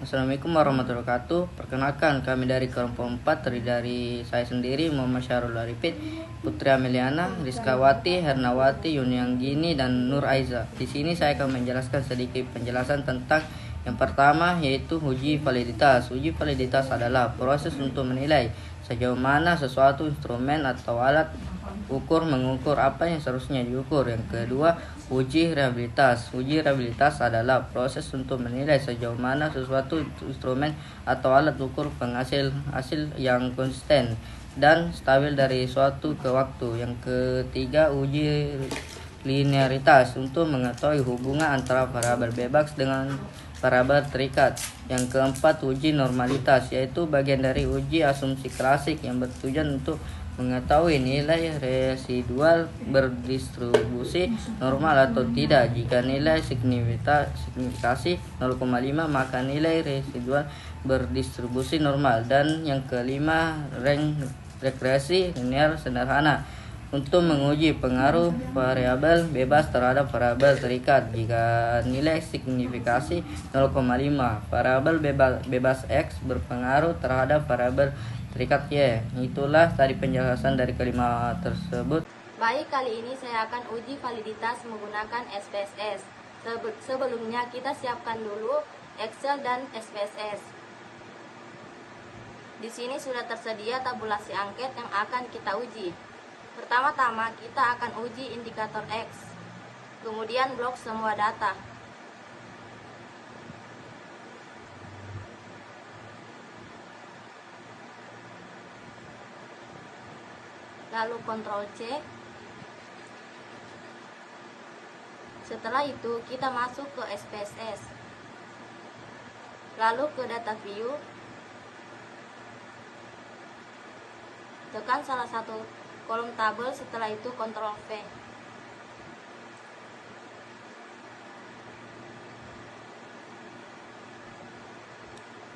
Assalamualaikum warahmatullahi wabarakatuh. Perkenalkan, kami dari kelompok 4 terdiri dari saya sendiri, Muhammad Syahrul Arifin, Putri Ameliana, Rizkawati, Hernawati, Yunianggini, dan Nur Aiza. Di sini saya akan menjelaskan sedikit penjelasan tentang yang pertama, yaitu uji validitas. Uji validitas adalah proses untuk menilai sejauh mana sesuatu instrumen atau alat ukur mengukur apa yang seharusnya diukur. Yang kedua, uji reliabilitas. Uji reliabilitas adalah proses untuk menilai sejauh mana sesuatu instrumen atau alat ukur penghasil hasil yang konsisten dan stabil dari suatu ke waktu. Yang ketiga, uji linearitas untuk mengetahui hubungan antara variabel bebas dengan variabel terikat. Yang keempat, uji normalitas, yaitu bagian dari uji asumsi klasik yang bertujuan untuk mengetahui nilai residual berdistribusi normal atau tidak. Jika nilai signifikasi 0,5 maka nilai residual berdistribusi normal. Dan yang kelima, regresi linear sederhana untuk menguji pengaruh variabel bebas terhadap variabel terikat. Jika nilai signifikasi 0,5, variabel bebas X berpengaruh terhadap variabel terikat Y. Itulah tadi penjelasan dari kelima tersebut. Baik, kali ini saya akan uji validitas menggunakan SPSS. Sebelumnya kita siapkan dulu Excel dan SPSS. Di sini sudah tersedia tabulasi angket yang akan kita uji. Pertama-tama kita akan uji indikator X, kemudian blok semua data. Lalu Ctrl C. Setelah itu kita masuk ke SPSS. Lalu ke data view. Tekan salah satu kolom tabel, setelah itu Ctrl V.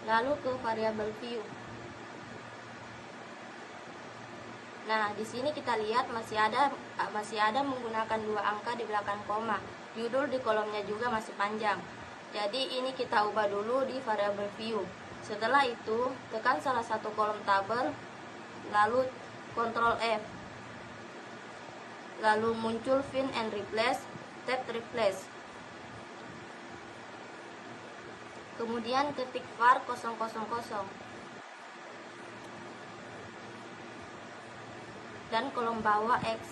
Lalu ke variabel view. Nah, di sini kita lihat masih ada menggunakan 2 angka di belakang koma. Judul di kolomnya juga masih panjang. Jadi ini kita ubah dulu di variabel view. Setelah itu tekan salah satu kolom tabel, lalu Ctrl F. Lalu muncul find and replace, tab replace. Kemudian ketik var 000. Dan kolom bawah X.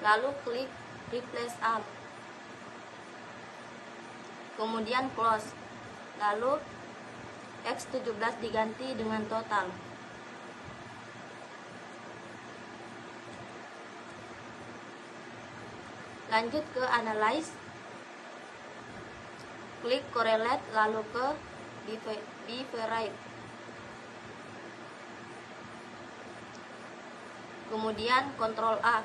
Lalu klik replace all. Kemudian close. Lalu X17 diganti dengan total. Lanjut ke analyze. Klik correlate, lalu ke divariate. Kemudian Ctrl A.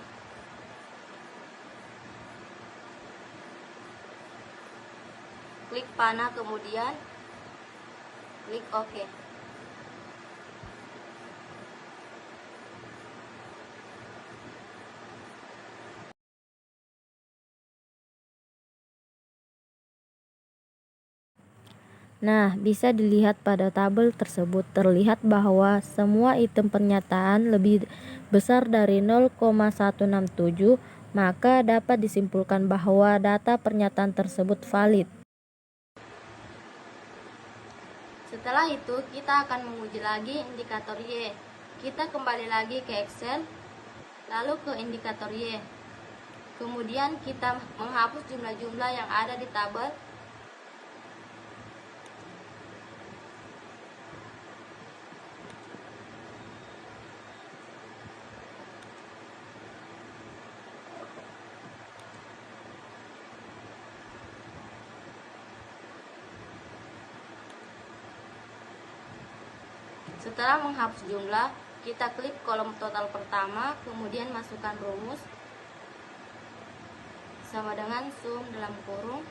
Klik panah, kemudian klik OK. Nah, bisa dilihat pada tabel tersebut terlihat bahwa semua item pernyataan lebih besar dari 0,167, maka dapat disimpulkan bahwa data pernyataan tersebut valid. Setelah itu kita akan menguji lagi indikator Y. Kita kembali lagi ke Excel, lalu ke indikator Y. Kemudian kita menghapus jumlah-jumlah yang ada di tabel. Setelah menghapus jumlah, kita klik kolom total pertama, kemudian masukkan rumus sama dengan sum dalam kurung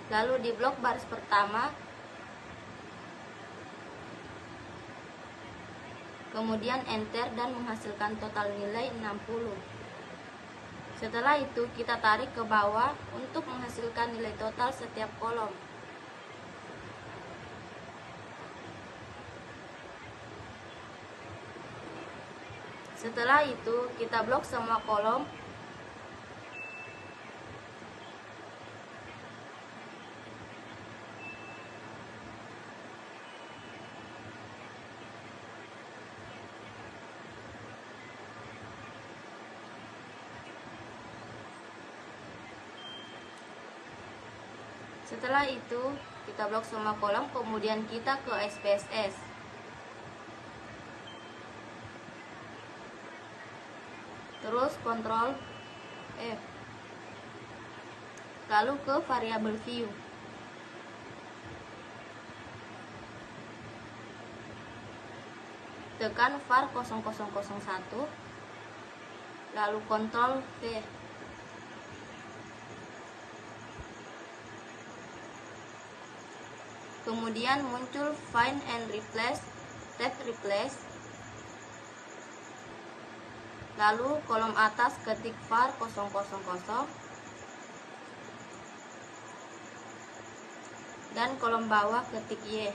lalu di blok baris pertama kemudian enter dan menghasilkan total nilai 60. Setelah itu kita tarik ke bawah untuk menghasilkan nilai total setiap kolom. Setelah itu kita blok semua kolom. Setelah itu kita blok semua kolom, kemudian kita ke SPSS. Terus Ctrl F. Lalu ke variabel view. Tekan var 0001. Lalu Ctrl V. Kemudian muncul Find and Replace, tab Replace. Lalu kolom atas ketik var 000 dan kolom bawah ketik Y.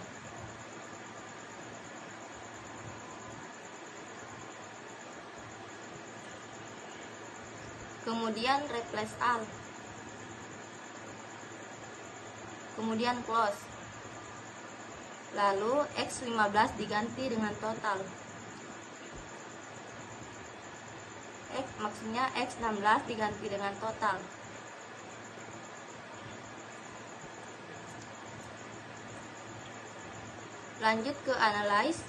Kemudian replace all. Kemudian close. Lalu X15 diganti dengan total. Maksudnya X16 diganti dengan total. Lanjut ke analyze.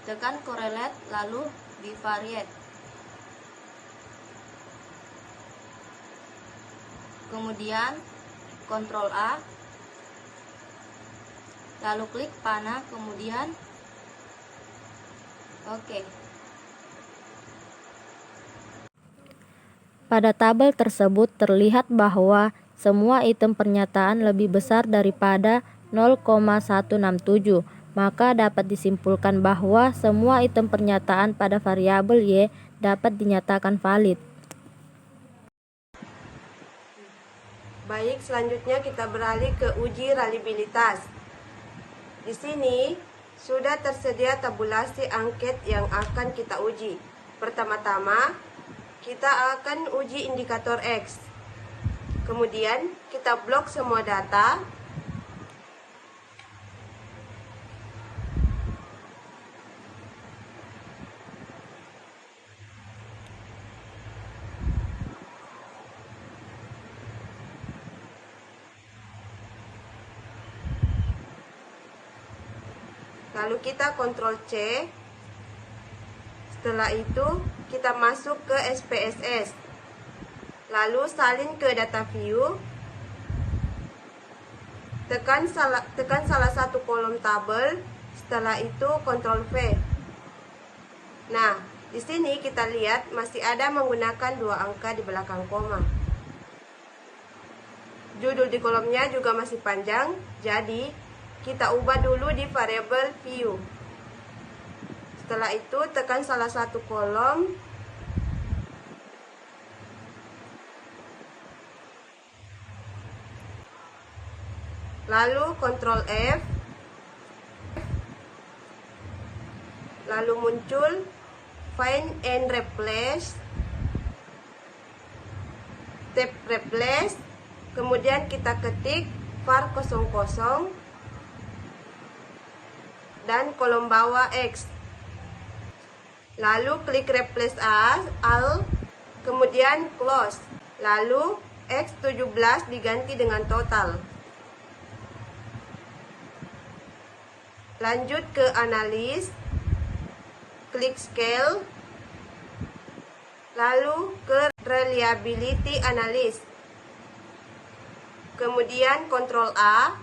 Tekan correlate lalu bivariate. Kemudian Ctrl A. Lalu klik panah, kemudian Oke. Pada tabel tersebut terlihat bahwa semua item pernyataan lebih besar daripada 0,167, maka dapat disimpulkan bahwa semua item pernyataan pada variabel Y dapat dinyatakan valid. Baik, selanjutnya kita beralih ke uji reliabilitas. Di sini sudah tersedia tabulasi angket yang akan kita uji. Pertama-tama, kita akan uji indikator X. Kemudian, kita blok semua data. Lalu kita Ctrl C. Setelah itu kita masuk ke SPSS. Lalu salin ke data view. Tekan salah satu kolom tabel. Setelah itu Ctrl V. Nah, di sini kita lihat masih ada menggunakan 2 angka di belakang koma. Judul di kolomnya juga masih panjang, jadi kita ubah dulu di variabel view. Setelah itu tekan salah satu kolom. Lalu Ctrl F. Lalu muncul Find and Replace, tab Replace. Kemudian kita ketik var 00 dan kolom bawah X. Lalu klik replace all, kemudian close. Lalu X17 diganti dengan total. Lanjut ke analis, klik scale, lalu ke reliability analysis. Kemudian Ctrl A,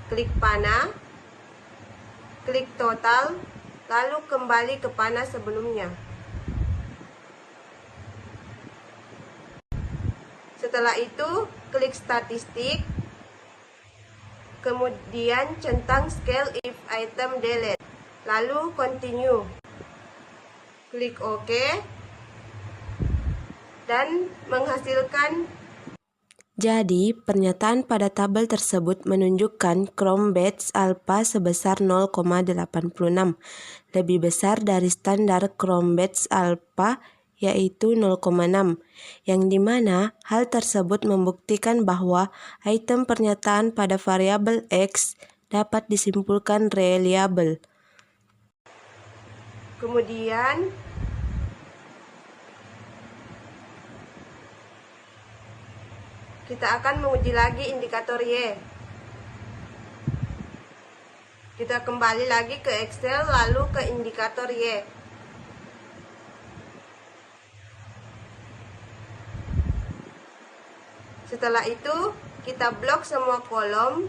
klik panah, klik total, lalu kembali ke panah sebelumnya. Setelah itu, klik statistik, kemudian centang scale if item delete, lalu continue. Klik OK dan menghasilkan. Jadi, pernyataan pada tabel tersebut menunjukkan Chrome batch alpha sebesar 0,86, lebih besar dari standar Chrome batch alpha yaitu 0,6, yang dimana hal tersebut membuktikan bahwa item pernyataan pada variabel X dapat disimpulkan reliable. Kemudian kita akan menguji lagi indikator Y. Kita kembali lagi ke Excel lalu ke indikator Y. Setelah itu kita blok semua kolom.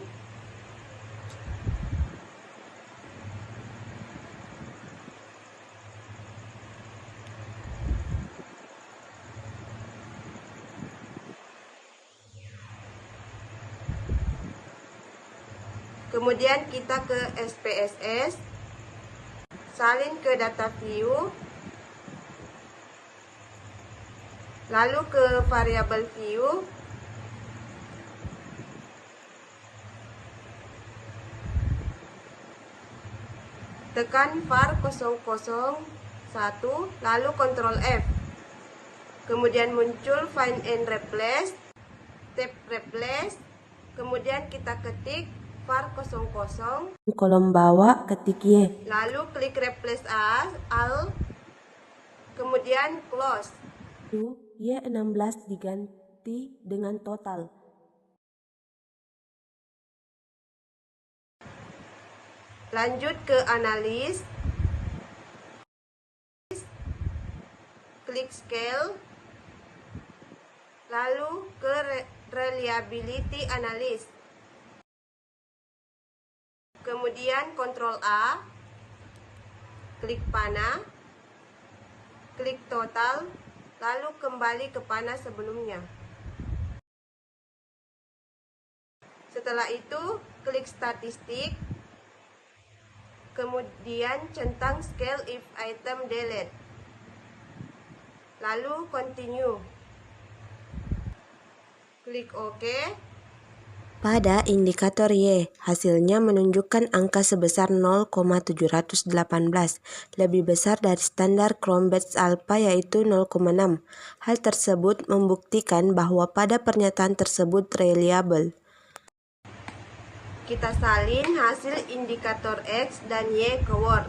Kemudian kita ke SPSS, salin ke data view, lalu ke variabel view, tekan var 001, lalu Ctrl F. Kemudian muncul find and replace, tab replace, kemudian kita ketik var 00, Kolom bawah ketik Y. lalu klik replace all, kemudian close. Y16 diganti dengan total. Lanjut ke analis, klik scale, lalu ke reliability analysis. Kemudian Ctrl A, klik panah, klik total, lalu kembali ke panah sebelumnya. Setelah itu, klik statistik, kemudian centang scale if item delete, lalu continue. Klik OK. Pada indikator Y, hasilnya menunjukkan angka sebesar 0,718, lebih besar dari standar Chrome batch alpha yaitu 0,6. Hal tersebut membuktikan bahwa pada pernyataan tersebut reliable. Kita salin hasil indikator X dan Y ke Word.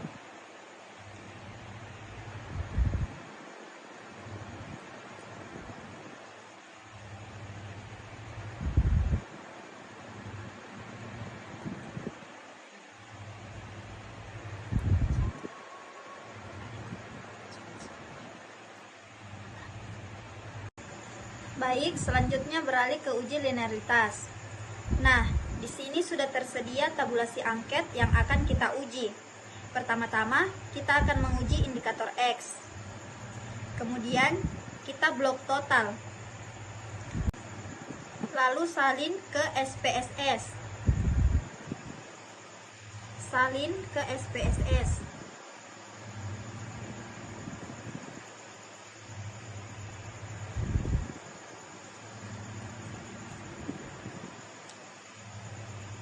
Baik, selanjutnya beralih ke uji linearitas. Nah, di sini sudah tersedia tabulasi angket yang akan kita uji. Pertama-tama, kita akan menguji indikator X. Kemudian, kita blok total. Lalu salin ke SPSS. Salin ke SPSS.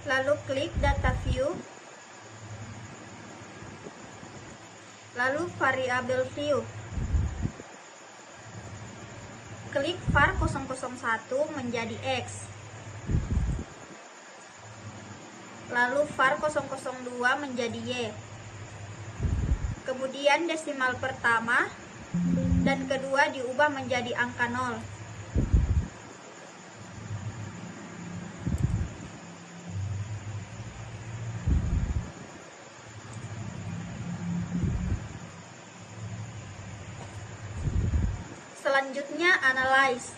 Lalu klik data view, lalu variabel view, klik var 001 menjadi X, lalu var 002 menjadi Y, kemudian desimal pertama dan kedua diubah menjadi angka 0. Selanjutnya analyze,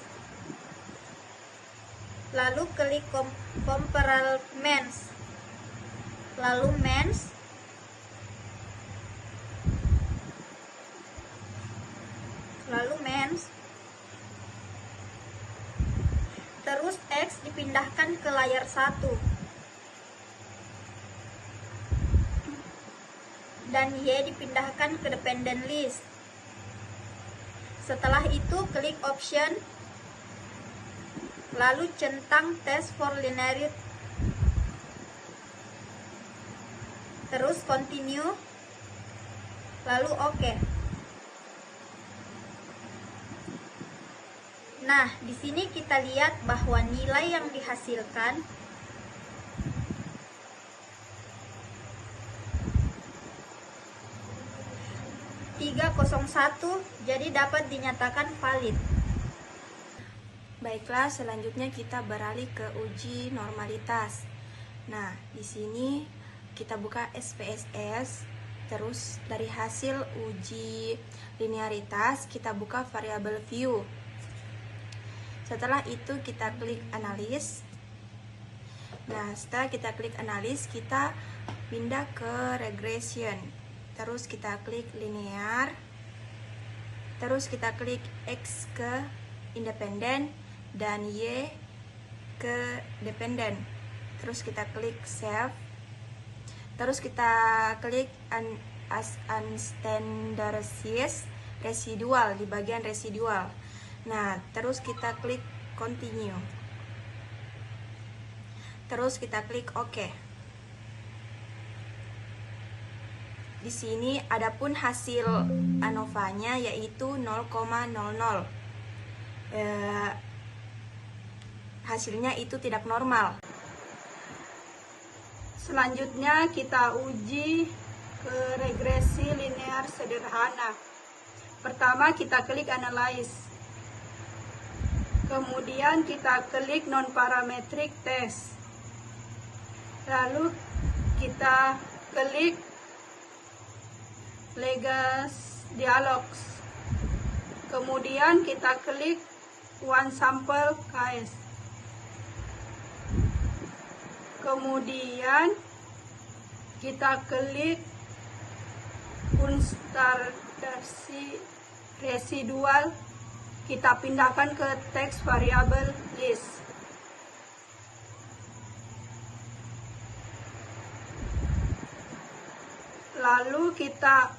lalu klik compare mens, lalu mens, terus X dipindahkan ke layar 1, dan Y dipindahkan ke dependent list. Setelah itu klik option, lalu centang test for linearity, terus continue, lalu OK. Nah, di sini kita lihat bahwa nilai yang dihasilkan (301), jadi dapat dinyatakan valid. Baiklah, selanjutnya kita beralih ke uji normalitas. Nah, di sini kita buka SPSS, terus dari hasil uji linearitas kita buka variabel view. Setelah itu kita klik analis. Nah, setelah kita klik analis, kita pindah ke regression. Terus kita klik linear. Terus kita klik X ke independen dan Y ke dependen. Terus kita klik save. Terus kita klik unstandardized residual di bagian residual. Nah, terus kita klik continue. Terus kita klik OK. Di sini adapun hasil ANOVA-nya yaitu 0,00. Hasilnya itu tidak normal. Selanjutnya kita uji ke regresi linear sederhana. Pertama kita klik analyze. Kemudian kita klik non-parametric test. Lalu kita klik Legends dialogs. Kemudian kita klik one sample case. Kemudian kita klik unstandardized residual. Kita pindahkan ke text variable list. Lalu kita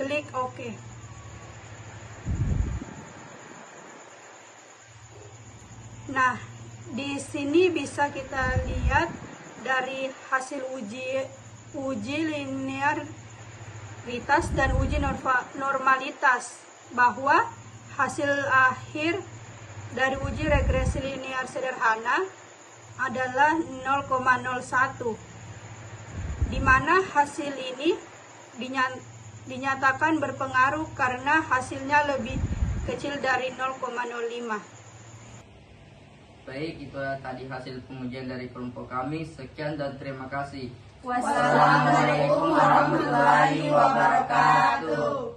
klik OK. Nah, di sini bisa kita lihat dari hasil uji linearitas dan uji normalitas bahwa hasil akhir dari uji regresi linear sederhana adalah 0,01, di mana hasil ini dinyatakan berpengaruh karena hasilnya lebih kecil dari 0,05. Baik, itu tadi hasil pengujian dari kelompok kami. Sekian dan terima kasih. Wassalamualaikum warahmatullahi wabarakatuh.